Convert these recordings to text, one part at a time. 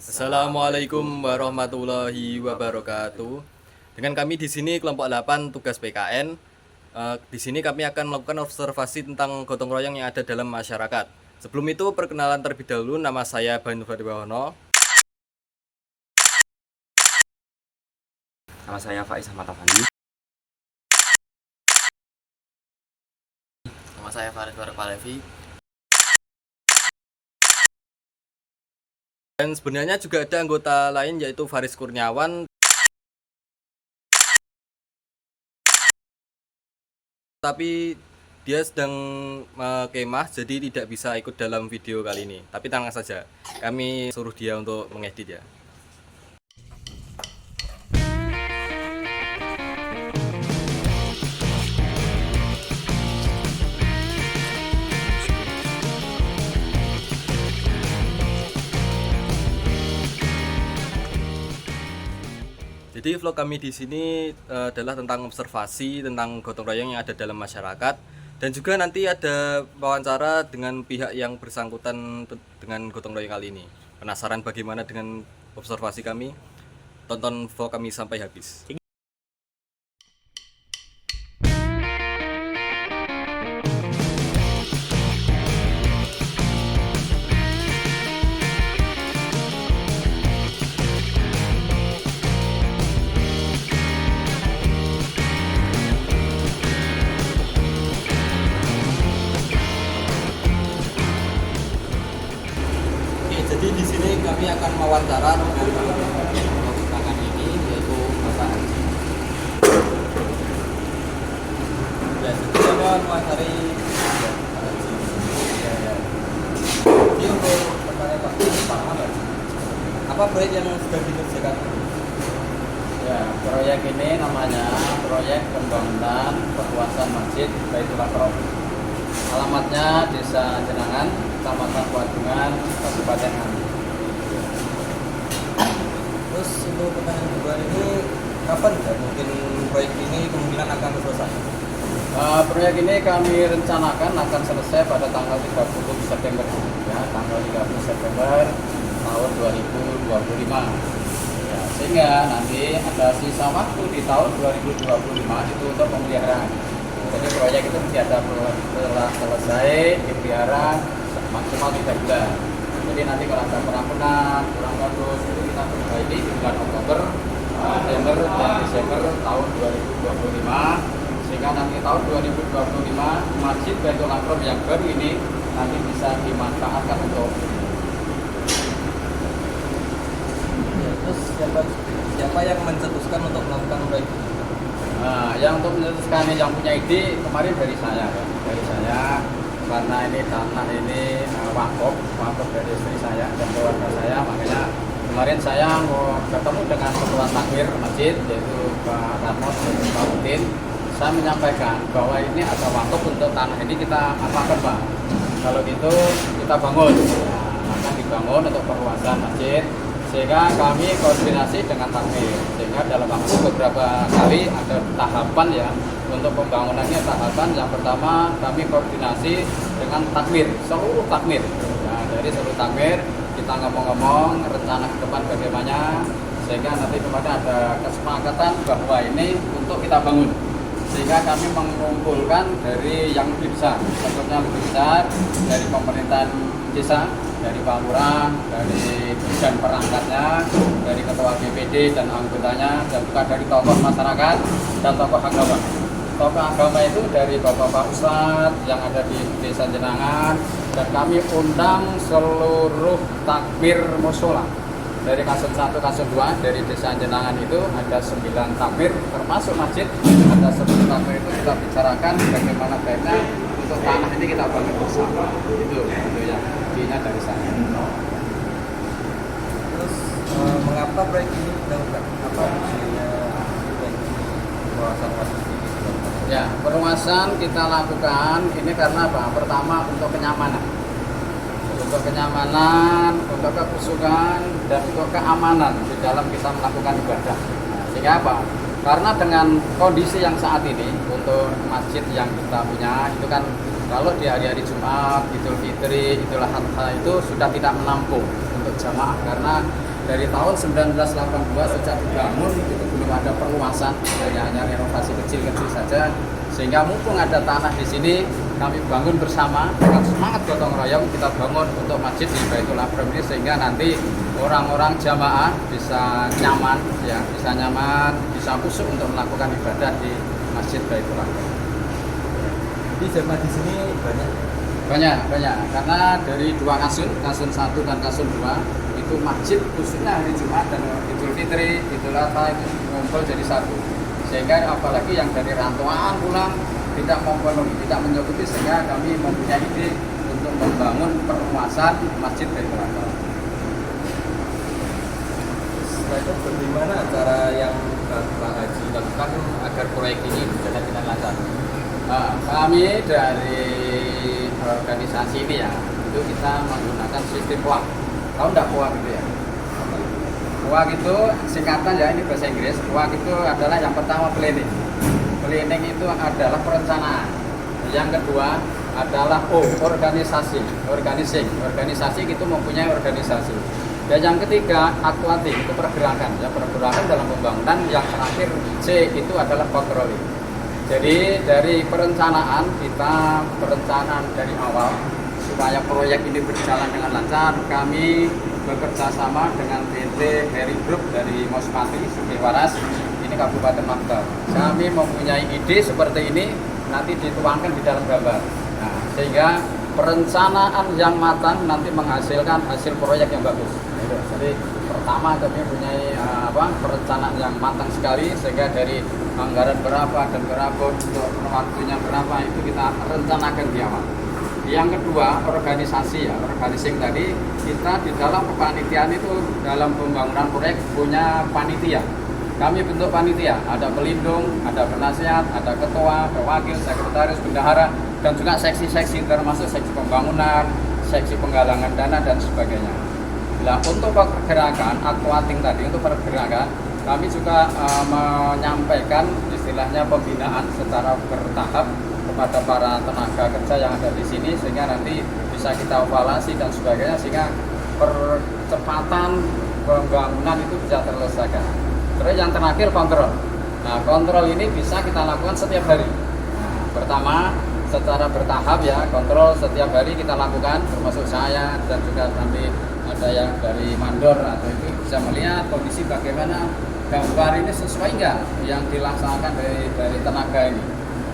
Assalamualaikum warahmatullahi wabarakatuh. Dengan kami di sini kelompok 8 tugas PKN. Di sini kami akan melakukan observasi tentang gotong royong yang ada dalam masyarakat. Sebelum itu perkenalan terlebih dahulu, nama saya Banu Fadiwahono. Nama saya Faiz Ahmad Afandi. Nama saya Faris Barak Palevi. Dan sebenarnya juga ada anggota lain yaitu Faris Kurniawan. Tapi dia sedang kemah jadi tidak bisa ikut dalam video kali ini. Tapi tenang saja, kami suruh dia untuk mengedit ya. Jadi vlog kami di sini adalah tentang observasi tentang gotong royong yang ada dalam masyarakat, dan juga nanti ada wawancara dengan pihak yang bersangkutan dengan gotong royong kali ini. Penasaran bagaimana dengan observasi kami? Tonton vlog kami sampai habis. Oke, jadi di sini kami akan mewawancara dengan tangan ini yaitu Bapak Haji. Ya, jadi saya mewawancari Bapak Haji. Jadi untuk pertanyaan Pak Haji, apa proyek yang sudah dikerjakan? Ya, proyek ini namanya proyek pembangunan perluasan Masjid Baitul Aqrab. Alamatnya Desa Jenangan, Kecamatan Wadungan, Kabupaten Ngawi. Terus untuk pertanyaan kedua ini, kapan ya mungkin proyek ini kemungkinan akan selesai? Proyek ini kami rencanakan akan selesai pada tanggal 30 September, ya, tanggal 30 September tahun 2025. Ya, sehingga nanti ada sisa waktu di tahun 2025 itu untuk pemeliharaan. Jadi proyek itu mesti ada setelah selesai dipelihara maksimal 3 bulan. Jadi nanti kalau ada penampungan kurang bagus itu kita perbaiki di bulan Oktober, November, dan Desember tahun 2025. Sehingga nanti tahun 2025 Masjid Baitul Aqrab yang baru ini nanti bisa dimanfaatkan untuk Ya, terus siapa yang mencetuskan untuk melakukan proyek ini? yang untuk mencetuskan yang punya ide kemarin dari saya, karena ini tanah ini wakaf dari istri saya dan keluarga saya, makanya kemarin saya mau ketemu dengan ketua takmir masjid yaitu Pak Ramos dan Pak Udin. Saya menyampaikan bahwa ini ada wakaf untuk tanah ini kita apakan Pak, kalau gitu kita bangun, akan dibangun untuk perluasan masjid. Sehingga kami koordinasi dengan takmir, sehingga dalam waktu beberapa kali ada tahapan ya untuk pembangunannya. Tahapan yang pertama kami koordinasi dengan takmir, seluruh takmir. Nah, dari seluruh takmir kita ngomong-ngomong rencana ke depan bagaimana, sehingga nanti kemarin ada kesepakatan bahwa ini untuk kita bangun. Sehingga kami mengumpulkan dari yang lebih besar, contohnya lebih besar dari pemerintahan desa, dari Pak Lurah, dari dan perangkatnya, dari ketua BPD dan anggotanya, dan juga dari tokoh masyarakat dan tokoh agama. Tokoh agama itu dari Bapak Ustadz yang ada di Desa Jenangan, dan kami undang seluruh takmir mushola. Dari kasum 1, kasum 2 dari Desa Jenangan itu ada 9 takmir, termasuk masjid ada 10 takmir. Itu kita bicarakan bagaimana baiknya untuk tanah ini kita bangun bersama. Itu ya intinya dari saya. Terus mengapa proyek ini dilakukan? Apa fungsinya perluasan masjid ini dilakukan? Ya, perluasan kita lakukan ini karena apa? Pertama untuk kenyamanan, untuk kekhusyukan, dan untuk keamanan di dalam kita melakukan ibadah. Sehingga apa? Karena dengan kondisi yang saat ini untuk masjid yang kita punya itu kan kalau di hari-hari Jumat, Idul Fitri, Idul Adha itu sudah tidak menampung untuk berjamaah, karena dari tahun 1982 sejak dibangun itu belum ada perluasan, hanya renovasi kecil-kecil saja. Sehingga mumpung ada tanah di sini, kami bangun bersama dengan semangat gotong royong, kita bangun untuk masjid di Baitul Haram ini, sehingga nanti orang-orang jamaah bisa nyaman, ya, bisa khusyuk untuk melakukan ibadah di Masjid Baitul Haram. Di jamaah di sini banyak. Karena dari dua kasun 1 dan kasun 2 itu masjid khususnya hari Jumat dan Idul Fitri, Idul Adha itu ngumpul jadi satu. Sehingga apalagi yang dari rantauan pulang tidak memenuhi, tidak mencukupi, sehingga kami mempunyai ide untuk membangun perluasan Masjid Baitul Haram. Setelah itu bagaimana cara yang Pak Haji lakukan agar proyek ini berjalan dengan lancar? Nah, kami dari organisasi ini ya, itu kita menggunakan sistem POAK. Tahu nggak POAK itu ya? POAK itu singkatan ya, ini bahasa Inggris. POAK itu adalah yang pertama planning. Planning itu adalah perencanaan. Yang kedua adalah organisasi. Organisasi itu mempunyai organisasi. Dan yang ketiga aquatic, itu pergerakan. Ya, pergerakan dalam pembangunan. Yang terakhir C itu adalah controlling. Jadi dari perencanaan, kita perencanaan dari awal supaya proyek ini berjalan dengan lancar. Kami bekerja sama dengan PT Heri Group dari Mospati, Sungai Waras, ini Kabupaten Magetan. Kami mempunyai ide seperti ini, nanti dituangkan di dalam gambar. Nah, sehingga perencanaan yang matang nanti menghasilkan hasil proyek yang bagus. Jadi pertama kami mempunyai perencanaan yang matang sekali, sehingga dari anggaran berapa dan berapa untuk waktunya berapa itu kita rencanakan di awal. Yang kedua organisasi ya, organisasi tadi kita di dalam kepanitiaan itu dalam pembangunan proyek punya panitia. Kami bentuk panitia, ada pelindung, ada penasihat, ada ketua, ada wakil, sekretaris, bendahara, dan juga seksi-seksi termasuk seksi pembangunan, seksi penggalangan dana dan sebagainya. Nah, untuk pergerakan aquating tadi, untuk pergerakan kami juga menyampaikan istilahnya pembinaan secara bertahap kepada para tenaga kerja yang ada di sini, sehingga nanti bisa kita evaluasi dan sebagainya, sehingga percepatan pembangunan itu bisa terselesaikan. Terus yang terakhir kontrol. Nah, kontrol ini bisa kita lakukan setiap hari. Nah, pertama secara bertahap ya, kontrol setiap hari kita lakukan, termasuk saya dan juga nanti ada yang dari mandor atau itu bisa melihat kondisi bagaimana gambar ini sesuai enggak yang dilaksanakan dari tenaga ini.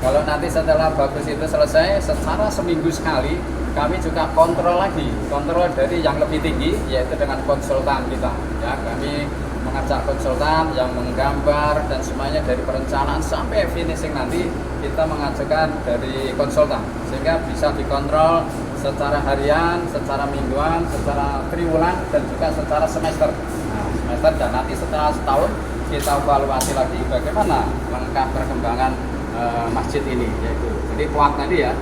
Kalau nanti setelah bagus itu selesai, secara seminggu sekali kami juga kontrol lagi, kontrol dari yang lebih tinggi, yaitu dengan konsultan kita. Ya, kami mengajak konsultan yang menggambar dan semuanya dari perencanaan sampai finishing nanti kita mengajukan dari konsultan, sehingga bisa dikontrol secara harian, secara mingguan, secara triwulan dan juga secara semester. Nah, semester dan nanti setelah setahun kita evaluasi lagi bagaimana langkah perkembangan masjid ini, yaitu jadi POAK tadi ya.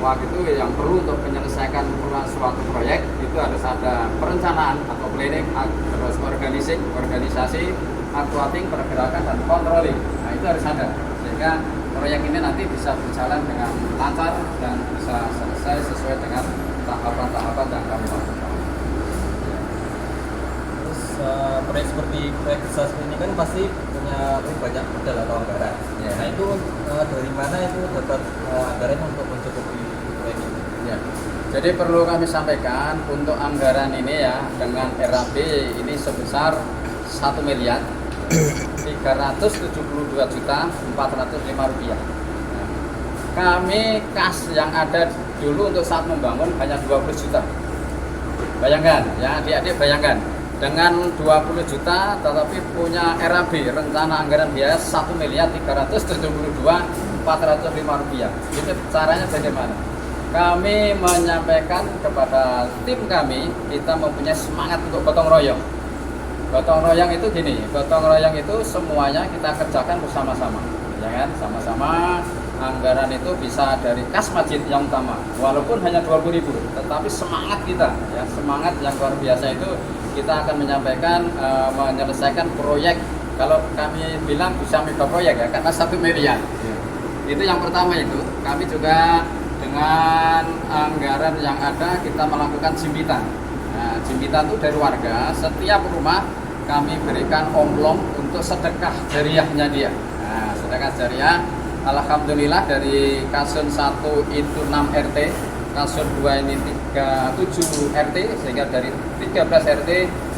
POAK itu yang perlu untuk menyelesaikan suatu proyek itu harus ada perencanaan atau planning, terus organisasi, aquating, pergerakan dan controlling. Nah, itu harus ada sehingga proyek ini nanti bisa berjalan dengan lancar dan bisa selesai sesuai dengan tahapan-tahapan yang kami lakukan. Terus proyek seperti proyek besar ini kan pasti punya banyak modal atau anggaran. Ya. Nah, itu dari mana itu dapat anggaran untuk mencukupi proyek ini? Ya. Jadi perlu kami sampaikan untuk anggaran ini ya, dengan RAB ini sebesar 1 miliar 372.405 rupiah. Nah, kami kas yang ada dulu untuk saat membangun hanya 20 juta. Bayangkan ya adik-adik, bayangkan dengan 20 juta tetapi punya RAB, rencana anggaran biaya 1.372.405 rupiah. Itu caranya bagaimana? Kami menyampaikan kepada tim kami, kita mempunyai semangat untuk gotong royong. Gotong royong itu gini, gotong royong itu semuanya kita kerjakan bersama-sama, ya kan? Sama-sama. Anggaran itu bisa dari kas masjid yang utama, walaupun hanya 20.000, tetapi semangat kita, ya semangat yang luar biasa itu kita akan menyampaikan menyelesaikan proyek. Kalau kami bilang bisa mega proyek ya, karena 1 miliar. Itu yang pertama itu. Kami juga dengan anggaran yang ada kita melakukan jimpitan. Nah, Jimpitan itu dari warga, setiap rumah kami berikan omplong untuk sedekah jariahnya dia. Nah, sedekah jariah, alhamdulillah dari Kasun 1 itu 6 RT, Kasun 2 ini 7 RT, sehingga dari 13 RT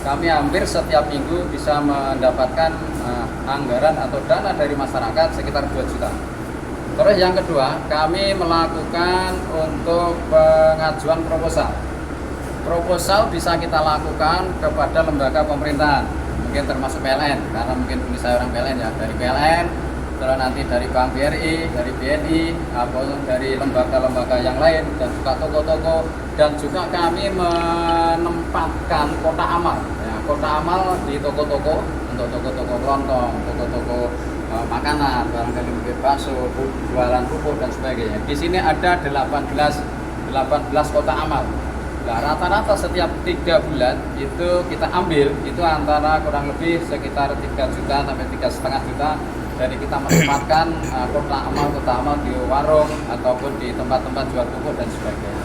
kami hampir setiap minggu bisa mendapatkan anggaran atau dana dari masyarakat sekitar 2 juta. Terus yang kedua, kami melakukan untuk pengajuan proposal. Proposal bisa kita lakukan kepada lembaga pemerintahan, mungkin termasuk PLN, karena mungkin saya orang PLN ya, dari PLN, terus nanti dari Bank BRI, dari BNI, atau dari lembaga-lembaga yang lain, dan juga toko-toko, dan juga kami menempatkan kotak amal, ya, kotak amal di toko-toko, untuk toko-toko kelontong, toko-toko makanan, barangkali mungkin bakso, jualan pupuk dan sebagainya. Di sini ada 18 kotak amal. Nah, rata-rata setiap 3 bulan itu kita ambil itu antara kurang lebih sekitar 3 juta sampai 3,5 juta. Jadi kita menempatkan kotak amal di warung ataupun di tempat-tempat jual pupuk dan sebagainya.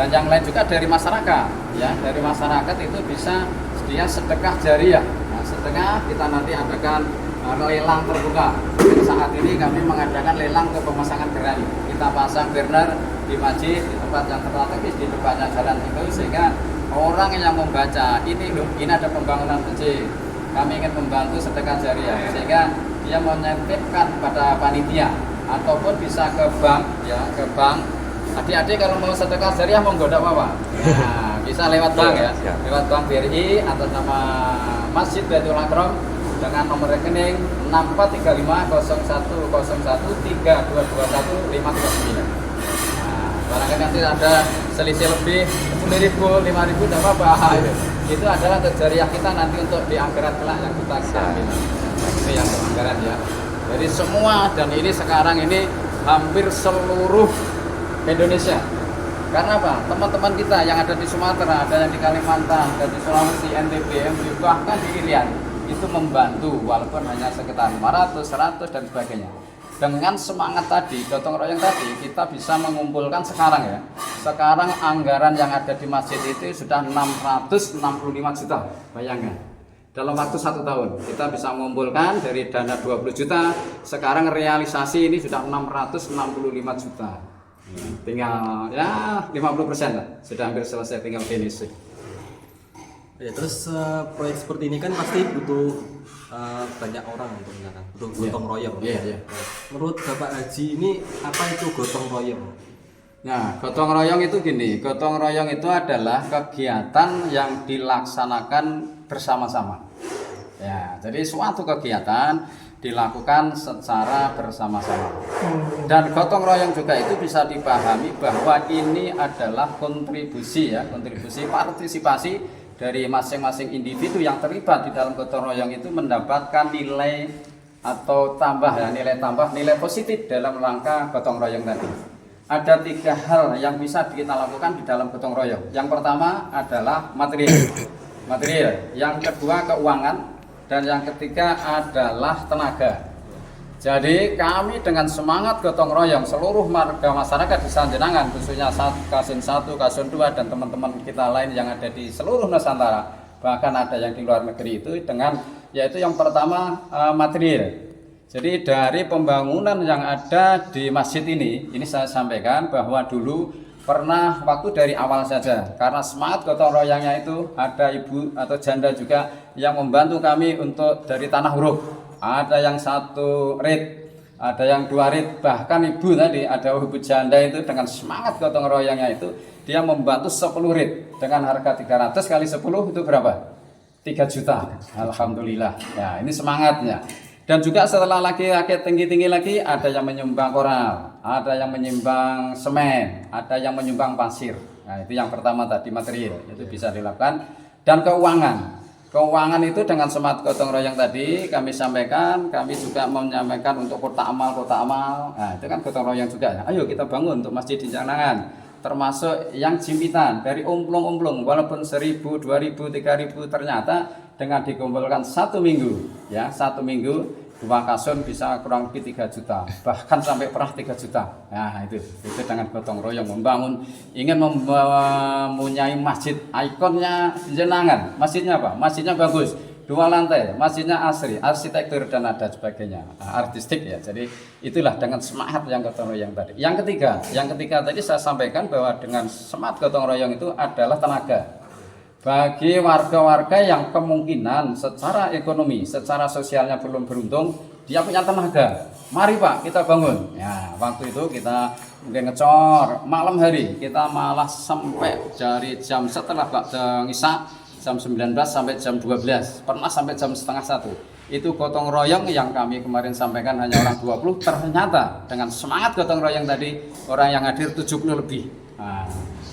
Dan yang lain juga dari masyarakat, ya, dari masyarakat itu bisa dia sedekah jariah. Nah, sedekah kita nanti adakan lelang terbuka. Jadi saat ini kami mengadakan lelang ke pemasangan gerai. Kita pasang banner di masjid, di tempat yang strategis di depannya jalan itu, sehingga orang yang membaca ini ada pembangunan masjid, kami ingin membantu sedekah jariah, sehingga dia menitipkan pada panitia ataupun bisa ke bank, ya, ke bank. Adik-adik kalau mau sedekah jariah monggo ndak apa-apa. Nah, bisa lewat bank ya, lewat Bank BRI atas nama Masjid Baitul Akram dengan nomor rekening 643501013221 Nah, barangkali nanti ada selisih lebih 10.000, 5.000 tidak apa-apa. Itu adalah jariah kita nanti untuk di akhirat kelak yang kita ambil. Ini yang anggaran ya. Jadi semua, dan ini sekarang ini hampir seluruh Indonesia. Karena apa? Teman-teman kita yang ada di Sumatera, ada yang di Kalimantan, ada di Sulawesi, NTB, bahkan di Irian, itu membantu walaupun hanya sekitar 500, 100 dan sebagainya. Dengan semangat tadi, gotong royong tadi, kita bisa mengumpulkan sekarang ya. Sekarang anggaran yang ada di masjid itu sudah 665 juta. Bayangkan. Dalam waktu 1 tahun kita bisa mengumpulkan dari dana 20 juta, sekarang realisasi ini sudah 665 juta. Tinggal ya 50% lah, sudah hampir selesai, tinggal finish. Ya, terus proyek seperti ini kan pasti butuh banyak orang untuk menjalankan, butuh gotong royong. Iya. Menurut Bapak Haji ini apa itu gotong royong? Nah, gotong royong itu gini, gotong royong itu adalah kegiatan yang dilaksanakan bersama-sama. Ya, jadi suatu kegiatan dilakukan secara bersama-sama. Dan gotong royong juga itu bisa dipahami bahwa ini adalah kontribusi ya, kontribusi partisipasi dari masing-masing individu yang terlibat di dalam gotong royong itu mendapatkan nilai atau tambah ya, nilai positif dalam rangka gotong royong tadi. Ada 3 hal yang bisa kita lakukan di dalam gotong royong. Yang pertama adalah material, yang kedua keuangan, dan yang ketiga adalah tenaga. Jadi kami dengan semangat gotong royong seluruh warga masyarakat di Sanjenangan, khususnya Kasun 1, Kasun 2 dan teman-teman kita lain yang ada di seluruh Nusantara, bahkan ada yang di luar negeri itu, dengan yaitu yang pertama material. Jadi dari pembangunan yang ada di masjid ini saya sampaikan bahwa dulu pernah waktu dari awal saja, karena semangat gotong royongnya itu ada ibu atau janda juga yang membantu kami untuk dari tanah huruf. Ada yang 1 rit, ada yang 2 rit, bahkan ibu tadi ada ibu janda itu dengan semangat gotong royongnya itu dia membantu 10 rit dengan harga 300 kali 10 itu berapa? 3 juta. Alhamdulillah. Ya, ini semangatnya. Dan juga setelah lagi tinggi-tinggi lagi ada yang menyumbang koral, ada yang menyumbang semen, ada yang menyumbang pasir. Nah, itu yang pertama tadi material, itu bisa dilakukan. Dan keuangan. Keuangan itu dengan semangat gotong royong tadi kami sampaikan, kami juga menyampaikan untuk kotak amal. Nah, itu kan gotong royong juga ya. Ayo kita bangun untuk masjid di Janangan. Termasuk yang jimpitan dari omplong-omplong, walaupun 1.000, 2.000, 3.000 ternyata dengan dikumpulkan 1 minggu ya, 1 minggu 2 kasur bisa kurang lebih 3 juta, bahkan sampai pernah 3 juta. Nah itu dengan gotong royong ingin mempunyai masjid ikonnya jenengan. Masjidnya apa? Masjidnya bagus, 2 lantai, masjidnya asri, arsitektur dan ada sebagainya, artistik ya. Jadi itulah dengan semangat yang gotong royong tadi. Yang ketiga tadi saya sampaikan bahwa dengan semangat gotong royong itu adalah tenaga. Bagi warga-warga yang kemungkinan secara ekonomi, secara sosialnya belum beruntung, dia punya tenaga. Mari Pak, kita bangun. Ya, waktu itu kita mungkin ngecor malam hari, kita malah sampai dari jam setelah Pak Isya, jam 19 sampai jam 12, pernah sampai jam setengah 1. Itu gotong royong yang kami kemarin sampaikan hanya orang 20, ternyata dengan semangat gotong royong tadi, orang yang hadir 70 lebih. Nah,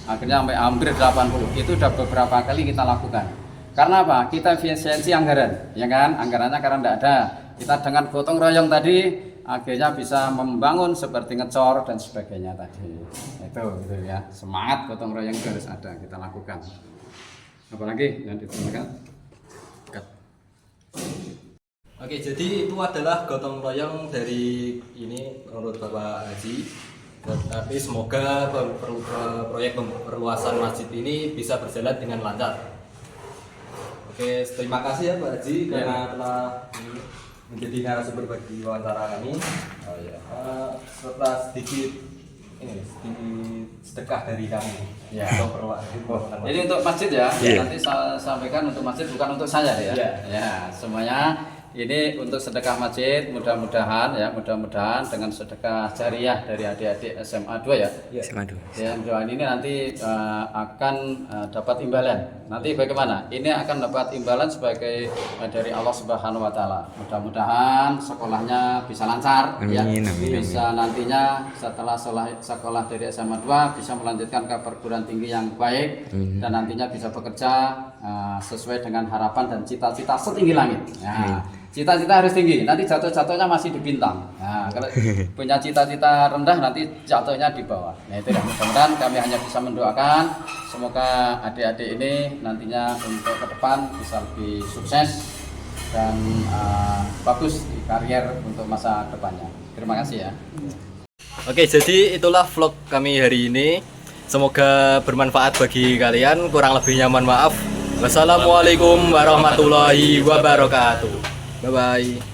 akhirnya sampai hampir 80. Itu sudah beberapa kali kita lakukan. Karena apa? Kita efisiensi anggaran, ya kan? Anggarannya karena tidak ada. Kita dengan gotong royong tadi akhirnya bisa membangun seperti ngecor dan sebagainya tadi. Itu gitu ya. Semangat gotong royong itu harus ada, kita lakukan. Apalagi yang ditanyakan? Oke, jadi itu adalah gotong royong dari ini menurut Bapak Haji. Tapi semoga proyek perluasan masjid ini bisa berjalan dengan lancar. Oke, terima kasih ya Pak Haji karena telah menjadi narasumber bagi wawancara kami. Oh ya. Setelah sedikit sedekah dari kami. Ya. Untuk Jadi untuk masjid ya, nanti saya sampaikan untuk masjid bukan untuk saya ya. Ya, semuanya ini untuk sedekah masjid, mudah-mudahan dengan sedekah jariah dari adik-adik SMA 2 ya. SMA 2. Ya, doa ini nanti akan dapat imbalan. Nanti bagaimana? Ini akan dapat imbalan sebagai dari Allah Subhanahu wa taala. Mudah-mudahan sekolahnya bisa lancar ya. Bisa nantinya setelah sekolah dari SMA 2 bisa melanjutkan ke perguruan tinggi yang baik dan nantinya bisa bekerja sesuai dengan harapan dan cita-cita setinggi langit. Ya. Cita-cita harus tinggi, nanti jatuh-jatuhnya masih di bintang. Nah, kalau punya cita-cita rendah nanti jatuhnya di bawah. Nah itu ya, mudah-mudahan kami hanya bisa mendoakan semoga adik-adik ini nantinya untuk ke depan bisa lebih sukses dan bagus di karier untuk masa depannya. Terima kasih ya. Oke, jadi itulah vlog kami hari ini. Semoga bermanfaat bagi kalian. Kurang lebihnya mohon maaf. Wassalamualaikum warahmatullahi wabarakatuh. Bye bye.